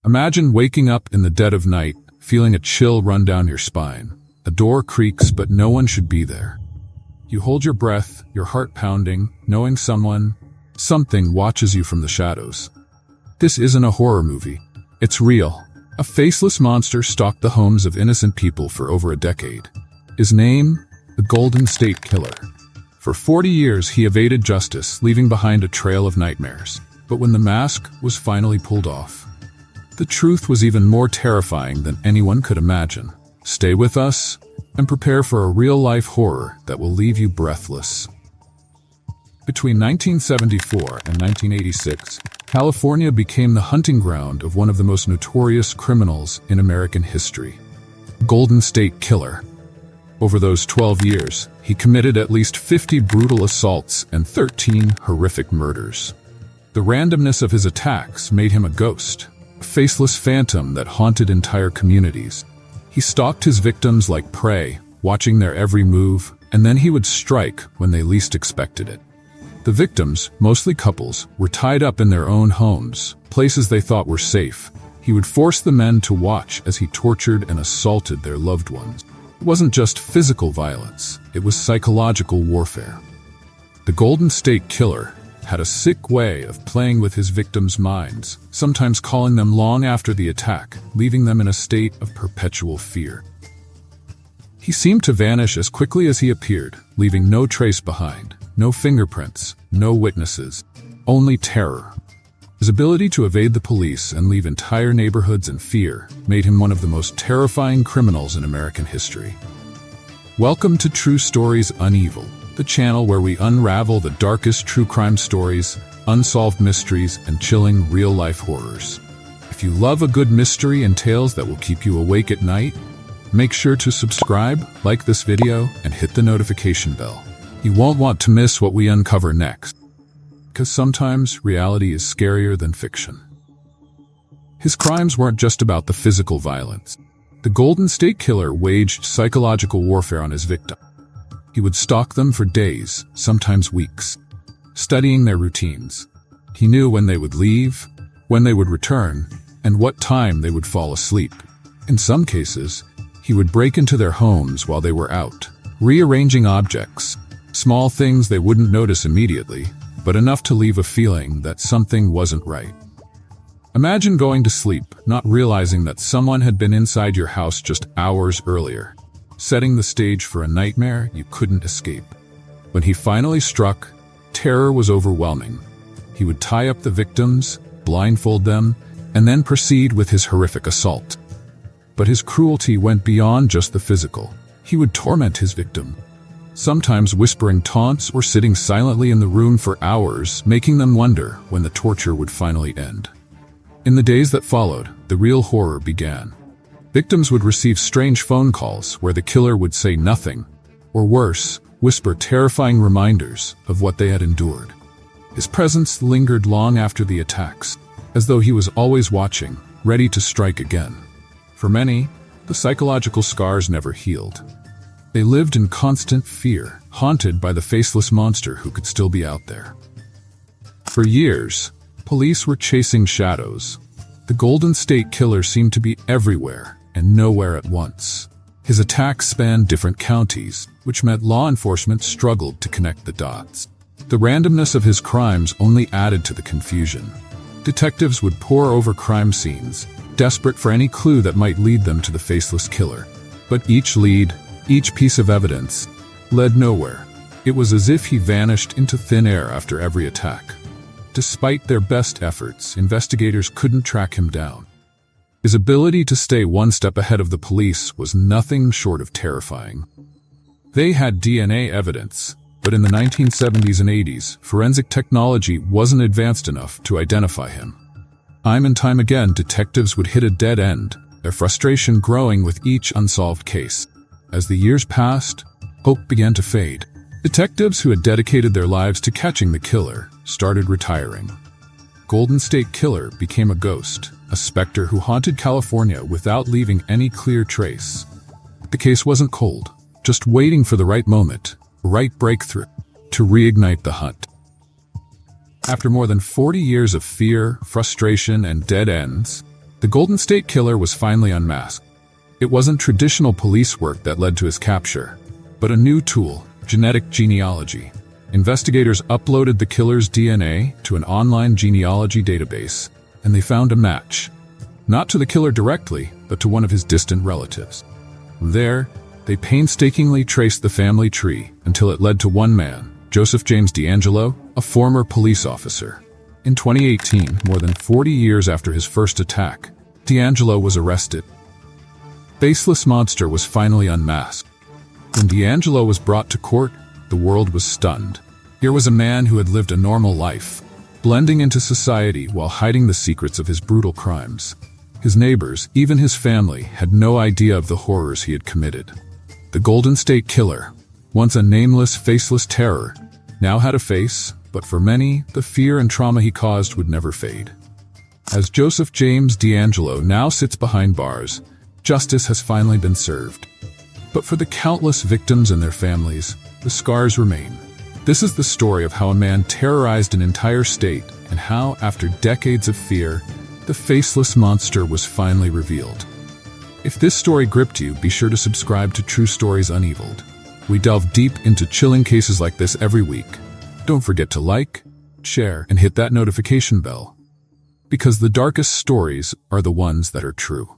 Imagine waking up in the dead of night, feeling a chill run down your spine. A door creaks, but no one should be there. You hold your breath, your heart pounding, knowing something watches you from the shadows. This isn't a horror movie. It's real. A faceless monster stalked the homes of innocent people for over a decade. His name? The Golden State Killer. For 40 years, he evaded justice, leaving behind a trail of nightmares. But when the mask was finally pulled off, the truth was even more terrifying than anyone could imagine. Stay with us and prepare for a real-life horror that will leave you breathless. Between 1974 and 1986, California became the hunting ground of one of the most notorious criminals in American history, Golden State Killer. Over those 12 years, he committed at least 50 brutal assaults and 13 horrific murders. The randomness of his attacks made him a ghost, a faceless phantom that haunted entire communities. He stalked his victims like prey, watching their every move, and then he would strike when they least expected it. The victims, mostly couples, were tied up in their own homes, places they thought were safe. He would force the men to watch as he tortured and assaulted their loved ones. It wasn't just physical violence, it was psychological warfare. The Golden State Killer had a sick way of playing with his victims' minds, sometimes calling them long after the attack, leaving them in a state of perpetual fear. He seemed to vanish as quickly as he appeared, leaving no trace behind, no fingerprints, no witnesses, only terror. His ability to evade the police and leave entire neighborhoods in fear made him one of the most terrifying criminals in American history. Welcome to True Stories Unveiled, the channel where we unravel the darkest true crime stories, unsolved mysteries, and chilling real-life horrors. If you love a good mystery and tales that will keep you awake at night, make sure to subscribe, like this video, and hit the notification bell. You won't want to miss what we uncover next, because sometimes reality is scarier than fiction. His crimes weren't just about the physical violence. The Golden State Killer waged psychological warfare on his victim. He would stalk them for days, sometimes weeks, studying their routines. He knew when they would leave, when they would return, and what time they would fall asleep. In some cases, he would break into their homes while they were out, rearranging objects, small things they wouldn't notice immediately, but enough to leave a feeling that something wasn't right. Imagine going to sleep, not realizing that someone had been inside your house just hours earlier, setting the stage for a nightmare you couldn't escape. When he finally struck, terror was overwhelming. He would tie up the victims, blindfold them, and then proceed with his horrific assault. But his cruelty went beyond just the physical. He would torment his victim, sometimes whispering taunts or sitting silently in the room for hours, making them wonder when the torture would finally end. In the days that followed, the real horror began. Victims would receive strange phone calls where the killer would say nothing, or worse, whisper terrifying reminders of what they had endured. His presence lingered long after the attacks, as though he was always watching, ready to strike again. For many, the psychological scars never healed. They lived in constant fear, haunted by the faceless monster who could still be out there. For years, police were chasing shadows. The Golden State Killer seemed to be everywhere and nowhere at once. His attacks spanned different counties, which meant law enforcement struggled to connect the dots. The randomness of his crimes only added to the confusion. Detectives would pore over crime scenes, desperate for any clue that might lead them to the faceless killer. But each lead, each piece of evidence, led nowhere. It was as if he vanished into thin air after every attack. Despite their best efforts, investigators couldn't track him down. His ability to stay one step ahead of the police was nothing short of terrifying. They had DNA evidence, but in the 1970s and 80s, forensic technology wasn't advanced enough to identify him. Time and time again, detectives would hit a dead end, their frustration growing with each unsolved case. As the years passed, hope began to fade. Detectives who had dedicated their lives to catching the killer started retiring. Golden State Killer became a ghost, a specter who haunted California without leaving any clear trace. The case wasn't cold, just waiting for the right moment, right breakthrough, to reignite the hunt. After more than 40 years of fear, frustration, and dead ends, The Golden State Killer was finally unmasked. It wasn't traditional police work that led to his capture, but a new tool, genetic genealogy. Investigators uploaded the killer's DNA to an online genealogy database, and they found a match. Not to the killer directly, but to one of his distant relatives. There, they painstakingly traced the family tree until it led to one man, Joseph James DeAngelo, a former police officer. In 2018, more than 40 years after his first attack, DeAngelo was arrested. Faceless monster was finally unmasked. When DeAngelo was brought to court, the world was stunned. Here was a man who had lived a normal life, blending into society while hiding the secrets of his brutal crimes. His neighbors, even his family, had no idea of the horrors he had committed. The Golden State Killer, once a nameless, faceless terror, now had a face, but for many, the fear and trauma he caused would never fade. As Joseph James DeAngelo now sits behind bars, justice has finally been served. But for the countless victims and their families, the scars remain. This is the story of how a man terrorized an entire state and how, after decades of fear, the faceless monster was finally revealed. If this story gripped you, be sure to subscribe to True Stories Unveiled. We delve deep into chilling cases like this every week. Don't forget to like, share, and hit that notification bell. Because the darkest stories are the ones that are true.